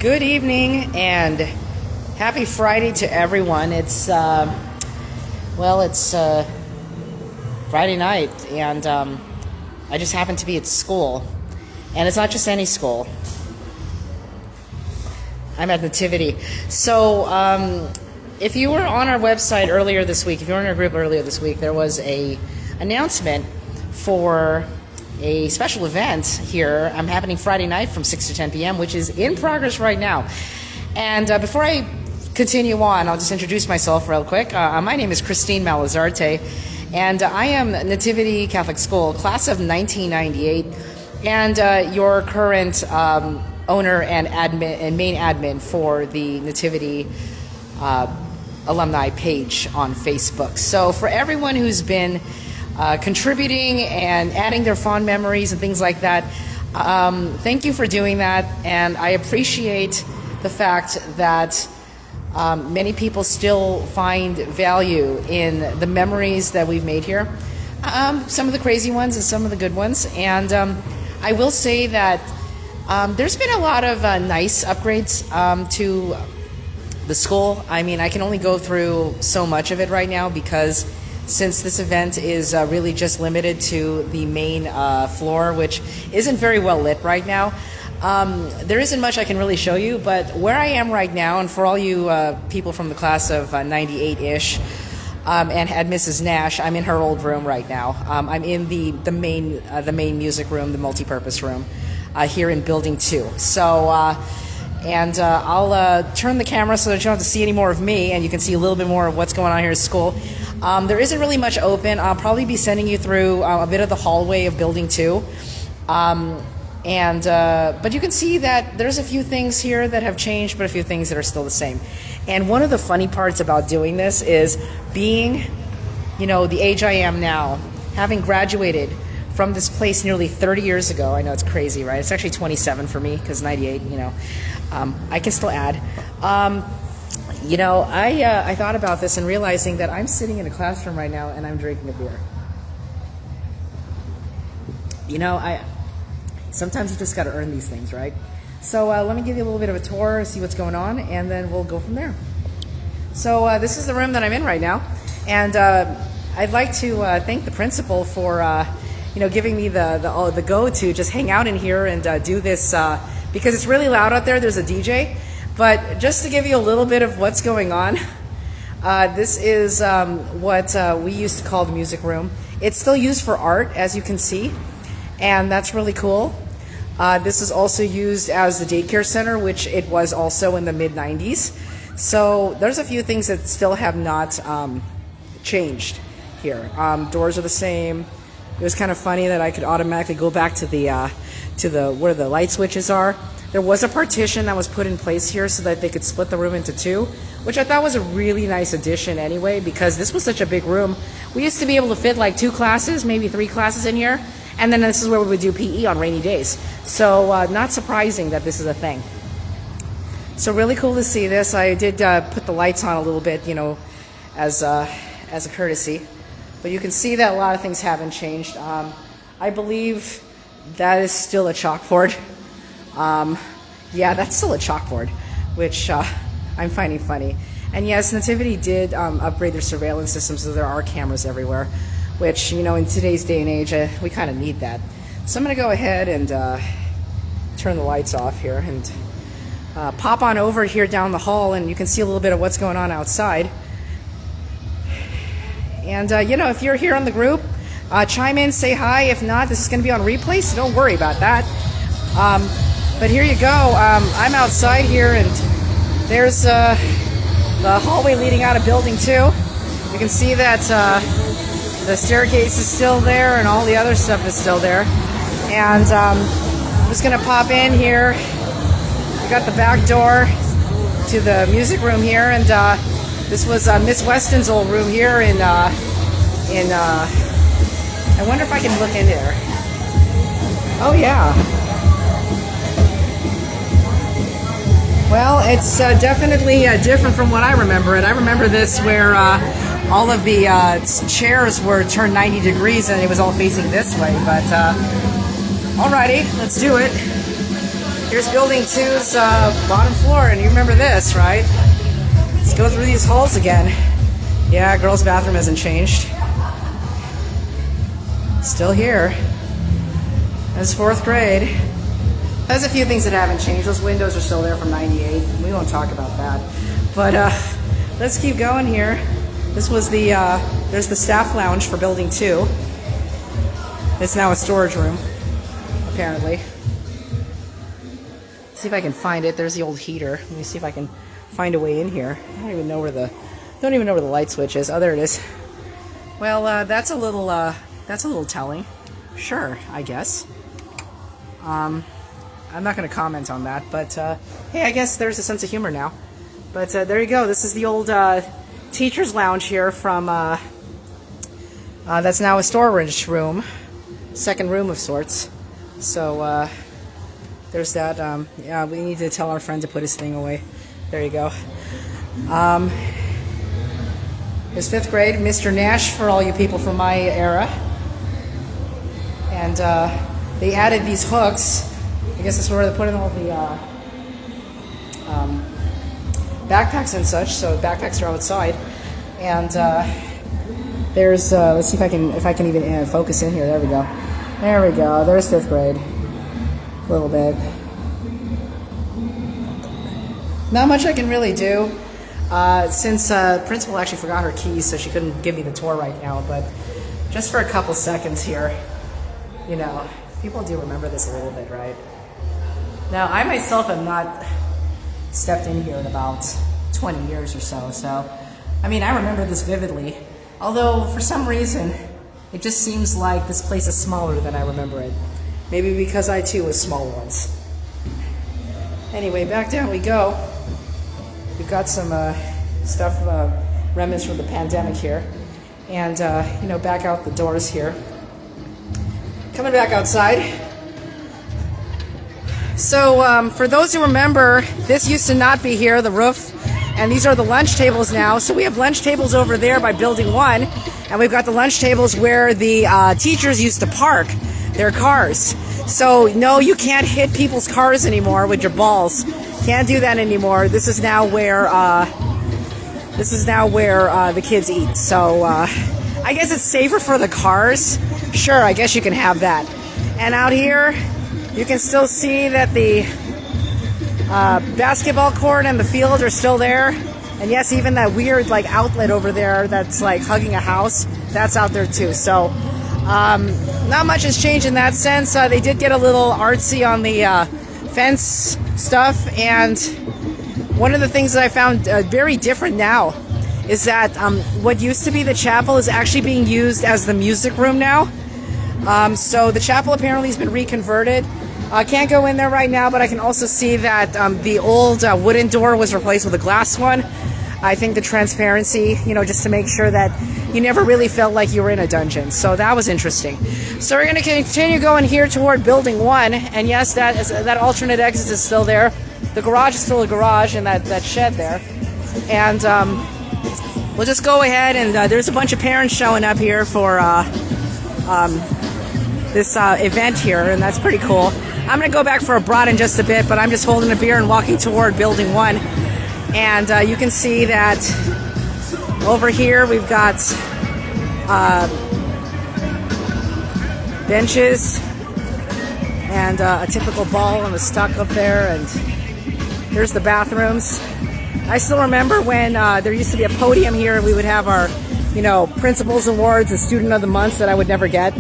Good evening and happy Friday to everyone. It's Friday night, and I just happen to be at school, and it's not just any school. I'm at Nativity. So if you were on our website earlier this week, if you were in our group earlier this week, there was a announcement for a special event here. I'm happening Friday night from 6 to 10 p.m., which is in progress right now. And before I continue on, I'll just introduce myself real quick. My name is Christine Malazarte, and I am Nativity Catholic School, class of 1998, and your current owner and admin and main admin for the Nativity alumni page on Facebook. So for everyone who's been contributing and adding their fond memories and things like that, thank you for doing that, and I appreciate the fact that many people still find value in the memories that we've made here, some of the crazy ones and some of the good ones. And I will say that there's been a lot of nice upgrades to the school. I mean, I can only go through so much of it right now because since this event is really just limited to the main floor, which isn't very well lit right now, there isn't much I can really show you. But where I am right now, and for all you people from the class of 98-ish, and had Mrs. Nash, I'm in her old room right now. I'm in the main music room, the multi-purpose room, here in Building 2. So, I'll turn the camera so that you don't have to see any more of me, and you can see a little bit more of what's going on here at school. There isn't really much open. I'll probably be sending you through a bit of the hallway of Building 2. But you can see that there's a few things here that have changed, but a few things that are still the same. And one of the funny parts about doing this is being, the age I am now, having graduated from this place nearly 30 years ago. I know it's crazy, right? It's actually 27 for me because 98, I can still add. I thought about this and realizing that I'm sitting in a classroom right now and I'm drinking a beer. Sometimes you just got to earn these things, right? So let me give you a little bit of a tour, see what's going on, and then we'll go from there. So this is the room that I'm in right now, and I'd like to thank the principal for giving me the go to just hang out in here and do this because it's really loud out there. There's a DJ. But just to give you a little bit of what's going on, this is what we used to call the music room. It's still used for art, as you can see, and that's really cool. This is also used as the daycare center, which it was also in the mid-90s. So there's a few things that still have not changed here. Doors are the same. It was kind of funny that I could automatically go back to the where the light switches are. There was a partition that was put in place here so that they could split the room into two, which I thought was a really nice addition anyway, because this was such a big room. We used to be able to fit like 2 classes, maybe 3 classes in here, and then this is where we would do PE on rainy days. So not surprising that this is a thing. So really cool to see this. I did put the lights on a little bit, as a courtesy. But you can see that a lot of things haven't changed. I believe that is still a chalkboard. Yeah, that's still a chalkboard, which I'm finding funny. And yes, Nativity did upgrade their surveillance system, so there are cameras everywhere, which, in today's day and age, we kind of need that. So I'm going to go ahead and turn the lights off here and pop on over here down the hall, and you can see a little bit of what's going on outside. And, if you're here on the group, chime in, say hi. If not, this is going to be on replay, so don't worry about that. But here you go. I'm outside here, and there's the hallway leading out of Building 2. You can see that the staircase is still there, and all the other stuff is still there. And I'm just going to pop in here. We got the back door to the music room here, and this was Miss Weston's old room here I wonder if I can look in there. Oh, yeah. Well, it's definitely different from what I remember it. I remember this where all of the chairs were turned 90 degrees and it was all facing this way. But alrighty, let's do it. Here's building 2's bottom floor, and you remember this, right? Let's go through these halls again. Yeah, girls' bathroom hasn't changed. Still here. That's 4th grade. There's a few things that haven't changed. Those windows are still there from '98. We won't talk about that. But let's keep going here. This was the, there's the staff lounge for building 2. It's now a storage room, apparently. Let's see if I can find it. There's the old heater. Let me see if I can find a way in here. I don't even know where the light switch is. Oh, there it is. Well, that's a little telling. Sure, I guess. I'm not going to comment on that, but hey, I guess there's a sense of humor now. But there you go. This is the old teacher's lounge here from, that's now a storage room, second room of sorts. So there's that. Yeah, we need to tell our friend to put his thing away. There you go. It's 5th grade, Mr. Nash for all you people from my era. And they added these hooks. I guess that's where they put in all the backpacks and such. So backpacks are outside. And there's let's see if I can even focus in here. There we go. There we go. There's 5th grade. A little bit. Not much I can really do. Since principal actually forgot her keys, so she couldn't give me the tour right now, but just for a couple seconds here, you know, people do remember this a little bit, right? Now, I myself have not stepped in here in about 20 years or so, so, I mean, I remember this vividly, although for some reason, it just seems like this place is smaller than I remember it. Maybe because I too was small once. Anyway, back down we go. We've got some stuff, remnants from the pandemic here. And, you know, back out the doors here. Coming back outside. So, for those who remember, this used to not be here, the roof. And these are the lunch tables now. So we have lunch tables over there by building 1. And we've got the lunch tables where the teachers used to park their cars. So, no, you can't hit people's cars anymore with your balls. Can't do that anymore. This is now where the kids eat. So I guess it's safer for the cars. Sure, I guess you can have that. And out here, you can still see that the basketball court and the field are still there. And yes, even that weird like outlet over there that's like hugging a house, that's out there too. So not much has changed in that sense. They did get a little artsy on the fence stuff, and one of the things that I found very different now is that what used to be the chapel is actually being used as the music room now. So the chapel apparently has been reconverted. I can't go in there right now, but I can also see that the old wooden door was replaced with a glass one. I think the transparency, you know, just to make sure that you never really felt like you were in a dungeon. So that was interesting. So we're going to continue going here toward building 1. And yes, that alternate exit is still there. The garage is still a garage and that shed there. And we'll just go ahead and there's a bunch of parents showing up here for this event here. And that's pretty cool. I'm going to go back for a brat in just a bit, but I'm just holding a beer and walking toward building 1. And you can see that over here we've got benches and a typical ball on the stuck up there, and here's the bathrooms. I still remember when there used to be a podium here and we would have our, you know, principal's awards and student of the months that I would never get.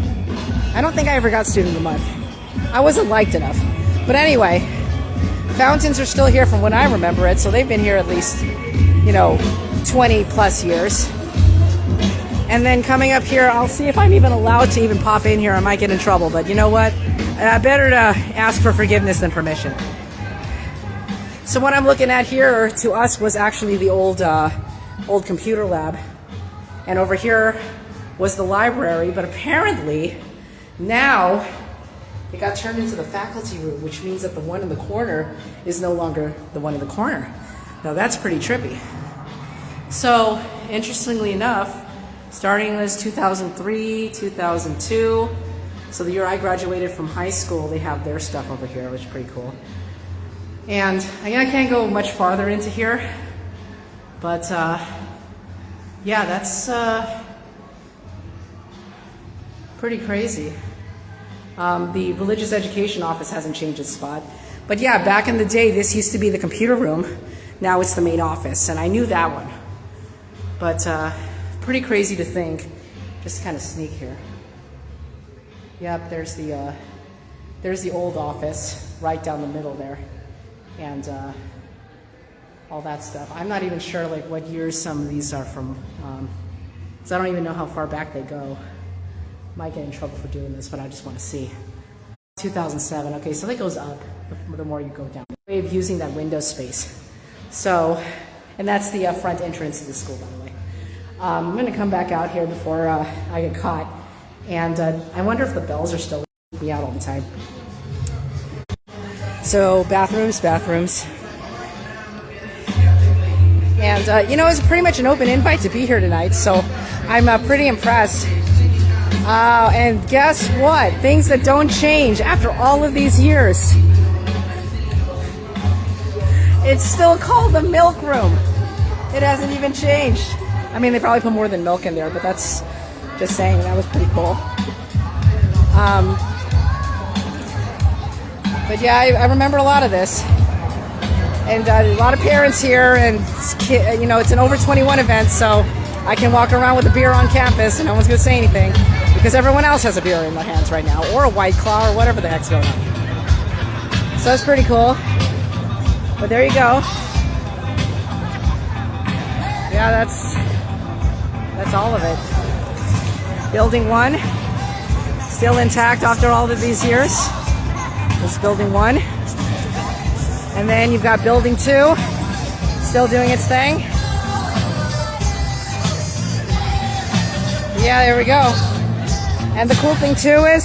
I don't think I ever got student of the month. I wasn't liked enough. But anyway, fountains are still here from when I remember it, so they've been here at least, you know, 20 plus years. And then coming up here, I'll see if I'm even allowed to even pop in here. I might get in trouble, but you know what? Better to ask for forgiveness than permission. So what I'm looking at here to us was actually the old computer lab. And over here was the library, but apparently now it got turned into the faculty room, which means that the one in the corner is no longer the one in the corner. Now that's pretty trippy. So, interestingly enough, starting as 2003, 2002, so the year I graduated from high school, they have their stuff over here, which is pretty cool. And I can't go much farther into here, but yeah, that's pretty crazy. The religious education office hasn't changed its spot. But yeah, back in the day, this used to be the computer room. Now it's the main office, and I knew that one. But pretty crazy to think. Just kind of sneak here. Yep, there's the old office right down the middle there, and all that stuff. I'm not even sure like what years some of these are from, because I don't even know how far back they go. Might get in trouble for doing this, but I just want to see. 2007. Okay, so that goes up the more you go down. Way of using that window space. So, and that's the front entrance to the school, by the way. I'm going to come back out here before I get caught, and I wonder if the bells are still me out all the time. So bathrooms, and you know, it's pretty much an open invite to be here tonight, so I'm pretty impressed. And guess what? Things that don't change after all of these years. It's still called the milk room. It hasn't even changed. I mean, they probably put more than milk in there, but that's just saying. That was pretty cool. But yeah, I remember a lot of this. And a lot of parents here, and you know, it's an over 21 event, so I can walk around with a beer on campus and no one's going to say anything because everyone else has a beer in their hands right now, or a White Claw, or whatever the heck's going on. So that's pretty cool. But there you go. Yeah, that's all of it. Building 1, still intact after all of these years. This is Building 1. And then you've got Building 2, still doing its thing. Yeah, there we go. And the cool thing too is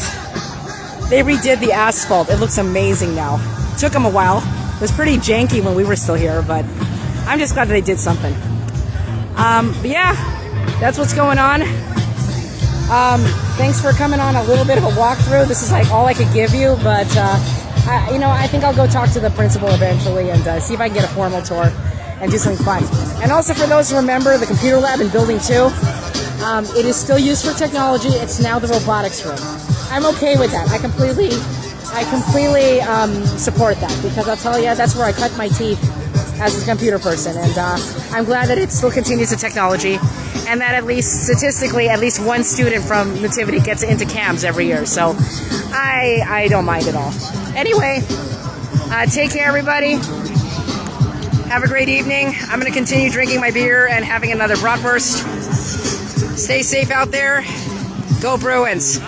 they redid the asphalt. It looks amazing now. It took them a while. It was pretty janky when we were still here, but I'm just glad that they did something. But yeah, that's what's going on. Thanks for coming on a little bit of a walkthrough. This is like all I could give you, but I think I'll go talk to the principal eventually and see if I can get a formal tour and do something fun. And also for those who remember the computer lab in Building 2, it is still used for technology. It's now the robotics room. I'm okay with that. I completely support that, because I'll tell you, that's where I cut my teeth as a computer person, and I'm glad that it still continues the technology, and that at least statistically, at least one student from Nativity gets into CAMS every year, so I don't mind at all. Anyway, take care, everybody. Have a great evening. I'm going to continue drinking my beer and having another bratwurst. Stay safe out there. Go Bruins.